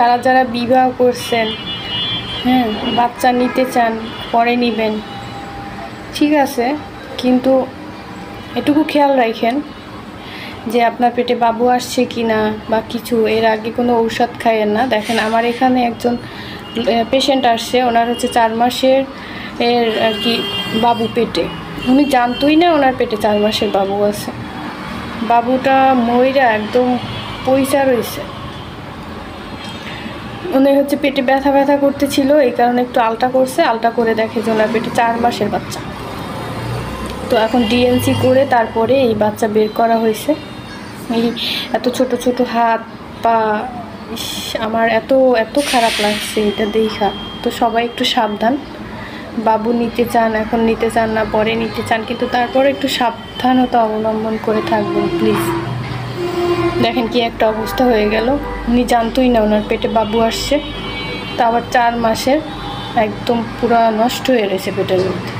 যারা যারা বিবাহ করছেন, হ্যাঁ, বাচ্চা নিতে চান পরে নেবেন, ঠিক আছে, কিন্তু এটুকু খেয়াল রাখেন যে আপনার পেটে বাবু আসছে কি না বা কিছু। এর আগে কোনো ঔষধ খাইয়েন না। দেখেন আমার এখানে একজন পেশেন্ট আসছে, ওনার হচ্ছে 4 মাসের আর কি বাবু পেটে। উনি জানতোই না ওনার পেটে 4 মাসের বাবু আছে। বাবুটা মইরা একদম পয়সা রয়েছে। উনি হচ্ছে পেটে ব্যথা ব্যথা করতেছিল, এই কারণে একটু আলটা করছে, আলটা করে দেখে যে ওনার পেটে 4 মাসের বাচ্চা। তো এখন ডিএনসি করে তারপরে এই বাচ্চা বের করা হয়েছে। এই এত ছোট ছোট হাত পা, আমার এত এত খারাপ লাগছে এটা দেখা। তো সবাই একটু সাবধান, বাবু নিতে চান, এখন নিতে চান না পরে নিতে চান, কিন্তু তারপরে একটু সাবধানতা অবলম্বন করে থাকবেন প্লিজ। দেখেন কি একটা অবস্থা হয়ে গেল। উনি জানতোই না ওনার পেটে বাবু আসছে, তা আবার 4 মাসের, একদম পুরা নষ্ট হয়ে গেছে পেটের মধ্যে।